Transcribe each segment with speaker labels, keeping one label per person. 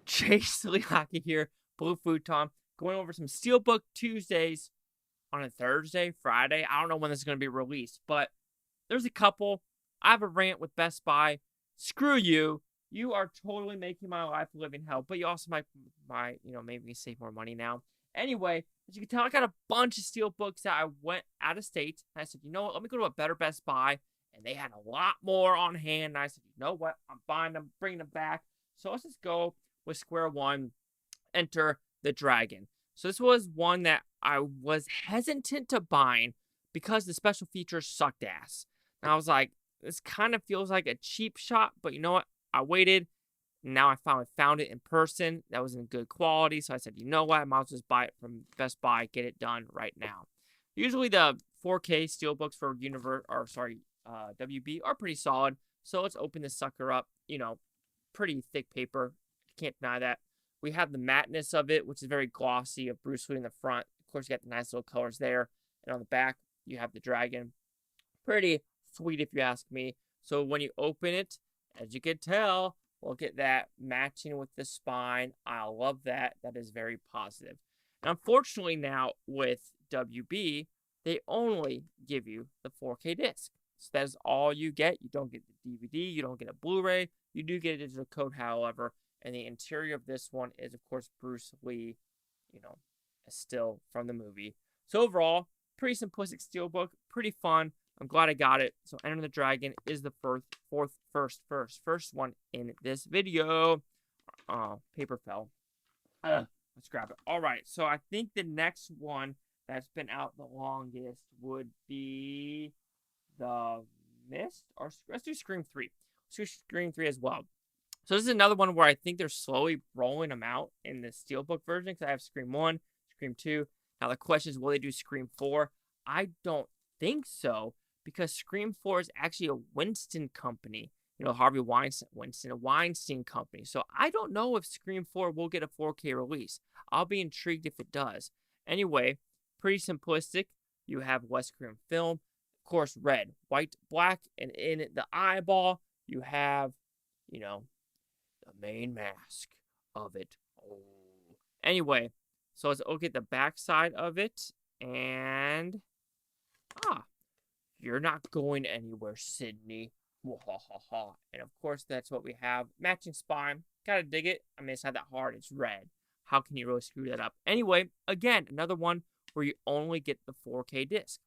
Speaker 1: Chase Lehocky here, Blue Futon, going over some Steelbook Tuesdays on a Thursday, Friday. I don't know when this is going to be released, but there's a couple. I have a rant with Best Buy. Screw you. You are totally making my life a living hell, but you also might maybe me save more money now. Anyway, as you can tell, I got a bunch of Steelbooks that I went out of state. And I said, you know what, let me go to a better Best Buy. And they had a lot more on hand. And I said, you know what, I'm buying them, bringing them back. So let's just go with square one, enter the dragon. So this was one that I was hesitant to buying because the special features sucked ass. And I was like, this kind of feels like a cheap shot, but you know what? I waited. And now I finally found it in person. That was in good quality. So I said, you know what? I might as well just buy it from Best Buy, get it done right now. Usually the 4K Steelbooks for WB are pretty solid. So let's open this sucker up. Pretty thick paper. Can't deny that. We have the mattness of it, which is very glossy, of Bruce Lee in the front. Of course, you got the nice little colors there. And on the back, you have the dragon. Pretty sweet, if you ask me. So when you open it, as you can tell, look at that matching with the spine. I love that. That is very positive. And unfortunately now with WB, they only give you the 4K disc. So that is all you get. You don't get the DVD. You don't get a Blu-ray. You do get a digital code, however. And the interior of this one is, of course, Bruce Lee, a still from the movie. So overall, pretty simplistic Steelbook, pretty fun. I'm glad I got it. So Enter the Dragon is the first one in this video. Paper fell. Let's grab it. All right, so I think the next one that's been out the longest would be The Mist. Or let's do Scream 3. Let's do Scream 3 as well. So this is another one where I think they're slowly rolling them out in the Steelbook version, because I have Scream 1, Scream 2. Now the question is, will they do Scream 4? I don't think so, because Scream 4 is actually a Winston company. Harvey Weinstein, a Weinstein company. So I don't know if Scream 4 will get a 4K release. I'll be intrigued if it does. Anyway, pretty simplistic. You have West Scream film. Of course, red, white, black, and in the eyeball, you have, the main mask of it. Oh. Anyway, so let's look at the back side of it. And, you're not going anywhere, Sydney. Wahahaha. And of course, that's what we have. Matching spine. Gotta dig it. I mean, it's not that hard. It's red. How can you really screw that up? Anyway, again, another one where you only get the 4K disc.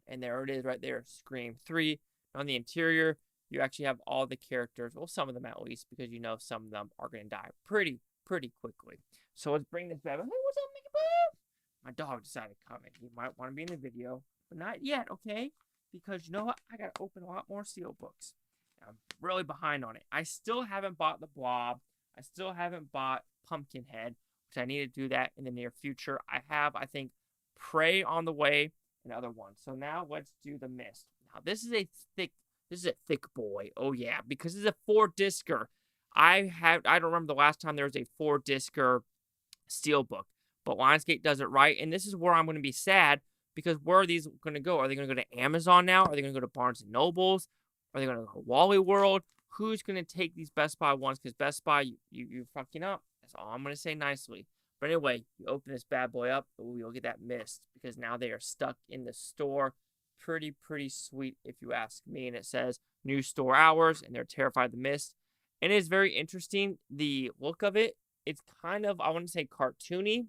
Speaker 1: And there it is right there. Scream 3. On the interior, you actually have all the characters. Well, some of them at least, because some of them are going to die pretty quickly. So let's bring this back. Hey, what's up, Mickey Boo? My dog decided to come in. He might want to be in the video, but not yet, okay? Because you know what? I got to open a lot more Steelbooks. I'm really behind on it. I still haven't bought the Blob. I still haven't bought Pumpkinhead, which I need to do that in the near future. I have, I think, Prey on the way and other ones. So now let's do The Mist. Now this is a thick boy. Oh yeah, because it's a 4-discer. I don't remember the last time there was a 4-discer Steelbook, but Lionsgate does it right. And this is where I'm going to be sad, because where are these going to go? Are they going to go to Amazon now? Are they going to go to Barnes & Nobles? Are they going to go to Wally World? Who's going to take these Best Buy ones? Because Best Buy, you're fucking up. That's all I'm going to say nicely. But anyway, you open this bad boy up. Ooh, you'll get that Mist, because now they are stuck in the store. Pretty sweet, if you ask me. And it says new store hours, and they're terrified of the Mist. And it is very interesting. The look of it, it's kind of, I wouldn't say cartoony,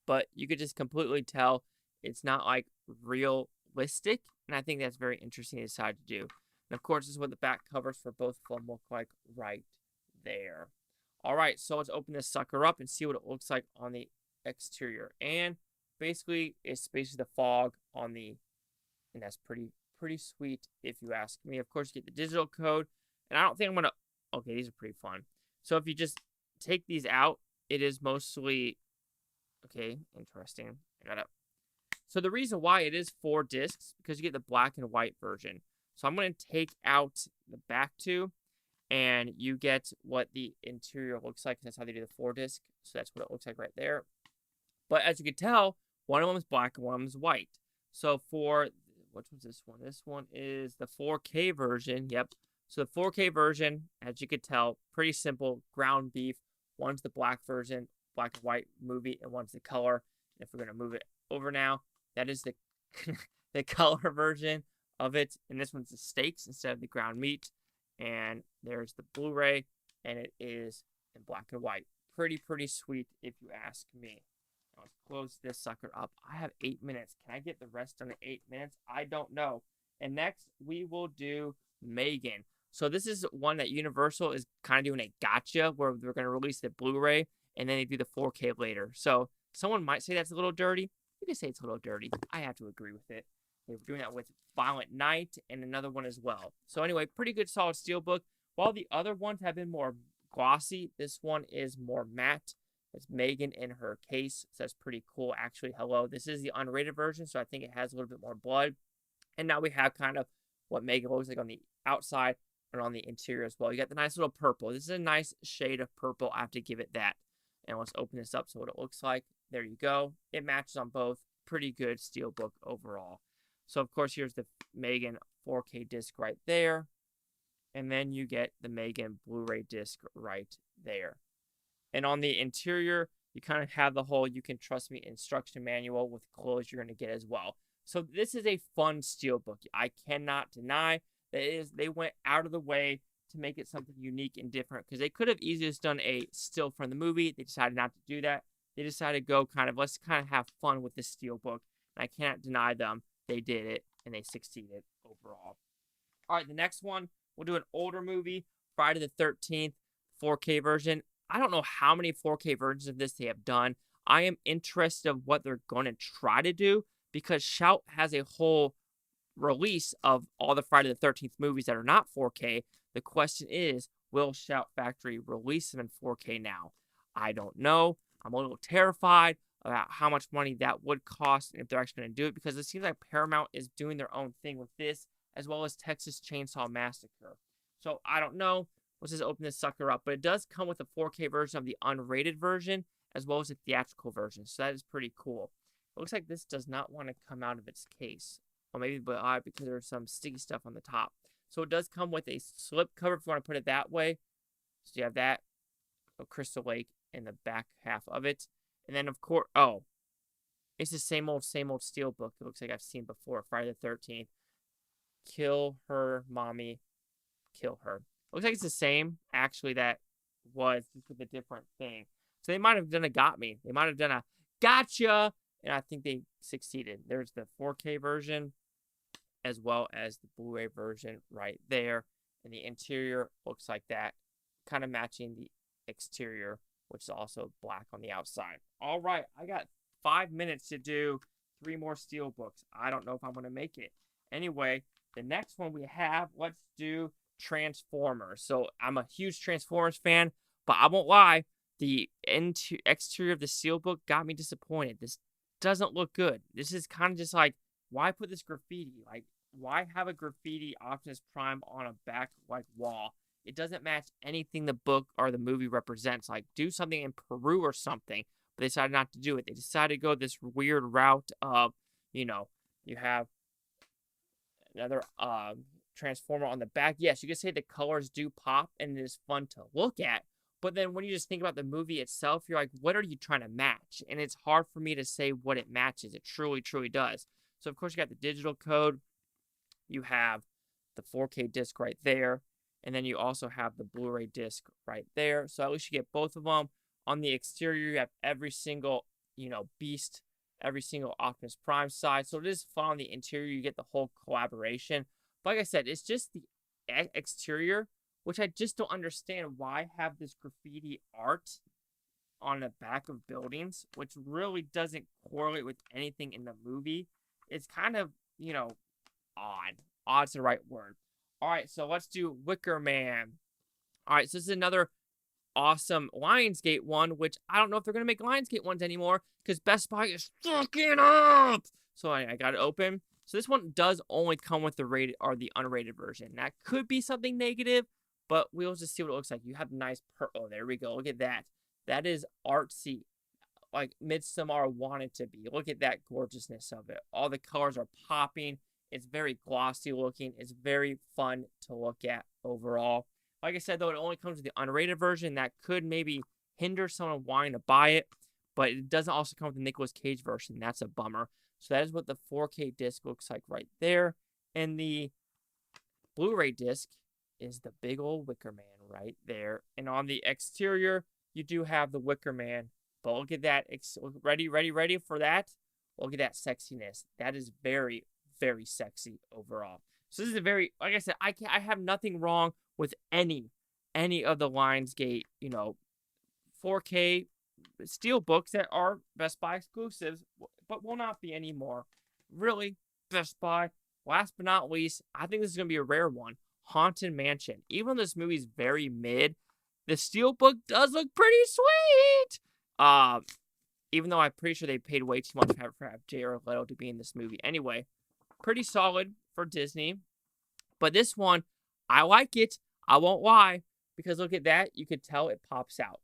Speaker 1: but you could just completely tell it's not like realistic. And I think that's very interesting to decide to do. And of course, this is what the back covers for both of them look like right there. All right, so let's open this sucker up and see what it looks like on the exterior. And basically, it's basically the fog on the, and that's pretty sweet, if you ask me. Of course, you get the digital code. And I don't think I'm going to, okay, these are pretty fun. So if you just take these out, it is mostly, okay, interesting. I got it. So the reason why it is 4 discs, because you get the black and white version. So I'm going to take out the back two, and you get what the interior looks like. That's how they do the 4-disc. So that's what it looks like right there. But as you can tell, one of them is black and one of them is white. So for, which was this one? This one is the 4K version. Yep. So the 4K version, as you could tell, pretty simple, ground beef. One's the black version, black and white movie, and one's the color. And if we're going to move it over now, that is the the color version of it. And this one's the steaks instead of the ground meat. And there's the Blu-ray, and it is in black and white. Pretty sweet, if you ask me. Now let's close this sucker up. I have 8 minutes. Can I get the rest done in 8 minutes? I don't know. And next, we will do M3GAN. So this is one that Universal is kind of doing a gotcha, where they're going to release the Blu-ray, and then they do the 4K later. So someone might say that's a little dirty. You can say it's a little dirty. I have to agree with it. They were doing that with Violent Night and another one as well. So anyway, pretty good solid Steelbook. While the other ones have been more glossy, this one is more matte. It's M3GAN in her case. So that's pretty cool. Actually, hello. This is the unrated version, so I think it has a little bit more blood. And now we have kind of what M3GAN looks like on the outside and on the interior as well. You got the nice little purple. This is a nice shade of purple. I have to give it that. And let's open this up so what it looks like. There you go. It matches on both. Pretty good Steelbook overall. So, of course, here's the M3GAN 4K disc right there. And then you get the M3GAN Blu-ray disc right there. And on the interior, you kind of have the whole "you can trust me" instruction manual with clothes you're going to get as well. So this is a fun Steelbook. I cannot deny that they went out of the way to make it something unique and different, because they could have easily just done a still from the movie. They decided not to do that. They decided to go let's kind of have fun with this Steelbook. And I can't deny them. They did it, and they succeeded overall. All right, the next one, we'll do an older movie, Friday the 13th, 4K version. I don't know how many 4K versions of this they have done. I am interested of what they're going to try to do, because Shout has a whole release of all the Friday the 13th movies that are not 4K. The question is, will Shout Factory release them in 4K now? I don't know. I'm a little terrified about how much money that would cost and if they're actually going to do it, because it seems like Paramount is doing their own thing with this, as well as Texas Chainsaw Massacre. So I don't know. Let's just open this sucker up. But it does come with a 4K version of the unrated version, as well as a theatrical version. So that is pretty cool. It looks like this does not want to come out of its case. Or maybe because there's some sticky stuff on the top. So it does come with a slip cover, if you want to put it that way. So you have that, a Crystal Lake in the back half of it. And then, of course, it's the same old Steelbook. It looks like I've seen before. Friday the 13th. Kill her, mommy. Kill her. Looks like it's the same, actually, that was just with a different thing. So they might have done a got me. They might have done a gotcha. And I think they succeeded. There's the 4K version, as well as the Blu-ray version right there. And the interior looks like that, kind of matching the exterior, which is also black on the outside. All right, I got 5 minutes to do 3 more Steelbooks. I don't know if I'm going to make it. Anyway, the next one we have, let's do Transformers. So I'm a huge Transformers fan, but I won't lie, the exterior of the Steelbook got me disappointed. This doesn't look good. This is kind of just like, why put this graffiti? Like, why have a graffiti Optimus Prime on a back wall? It doesn't match anything the book or the movie represents. Like, do something in Peru or something. But they decided not to do it. They decided to go this weird route of, you have another Transformer on the back. Yes, you could say the colors do pop and it is fun to look at. But then when you just think about the movie itself, you're like, what are you trying to match? And it's hard for me to say what it matches. It truly does. So, of course, you got the digital code. You have the 4K disc right there. And then you also have the Blu-ray disc right there. So at least you get both of them. On the exterior, you have every single, beast, every single Optimus Prime side. So it is fun on the interior. You get the whole collaboration. But like I said, it's just the exterior, which I just don't understand. Why have this graffiti art on the back of buildings, which really doesn't correlate with anything in the movie? It's kind of, odd. Odd's the right word. All right, so let's do Wicker Man. All right, so this is another awesome Lionsgate one, which I don't know if they're going to make Lionsgate ones anymore because Best Buy is fucking up. So I got it open. So this one does only come with the rated or the unrated version. That could be something negative, but we'll just see what it looks like. You have nice purple. Oh, there we go. Look at that. That is artsy. like Midsommar wanted to be. Look at that gorgeousness of it. All the colors are popping. It's very glossy looking. It's very fun to look at overall. Like I said, though, it only comes with the unrated version. That could maybe hinder someone wanting to buy it, but it doesn't also come with the Nicolas Cage version. That's a bummer. So that is what the 4K disc looks like right there. And the Blu-ray disc is the big old Wicker Man right there. And on the exterior, you do have the Wicker Man. But look at that. Ready for that? Look at that sexiness. That is very, very sexy overall. So this is a very, like I said, I have nothing wrong with any of the Lionsgate, 4K Steelbooks that are Best Buy exclusives, but will not be anymore. Really, Best Buy. Last but not least, I think this is going to be a rare one. Haunted Mansion. Even though this movie's very mid, the Steelbook does look pretty sweet. Even though I'm pretty sure they paid way too much for Jared Leto to be in this movie. Anyway, pretty solid for Disney. But this one, I like it. I won't lie. Because look at that. You could tell it pops out.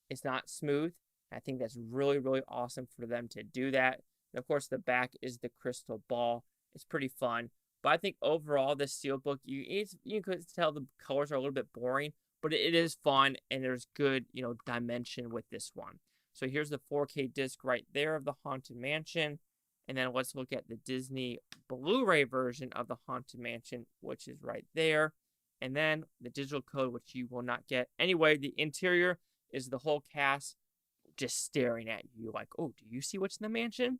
Speaker 1: It's not smooth. I think that's really, really awesome for them to do that. And of course, the back is the crystal ball. It's pretty fun. But I think overall, this Steelbook, you could tell the colors are a little bit boring. But it is fun. And there's good, dimension with this one. So here's the 4K disc right there of the Haunted Mansion. And then let's look at the Disney Blu-ray version of the Haunted Mansion, which is right there. And then the digital code, which you will not get. Anyway, the interior is the whole cast just staring at you like, oh, do you see what's in the mansion?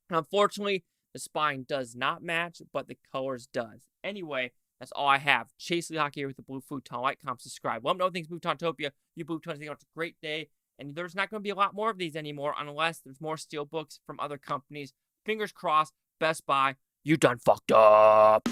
Speaker 1: And unfortunately, the spine does not match, but the colors does. Anyway, that's all I have. Chase Lehocky here with the Blue Futon. Like, comment, subscribe. Let me know things Futontopia. You Futons, think it's a great day. And there's not going to be a lot more of these anymore unless there's more Steelbooks from other companies. Fingers crossed. Best Buy, you done fucked up.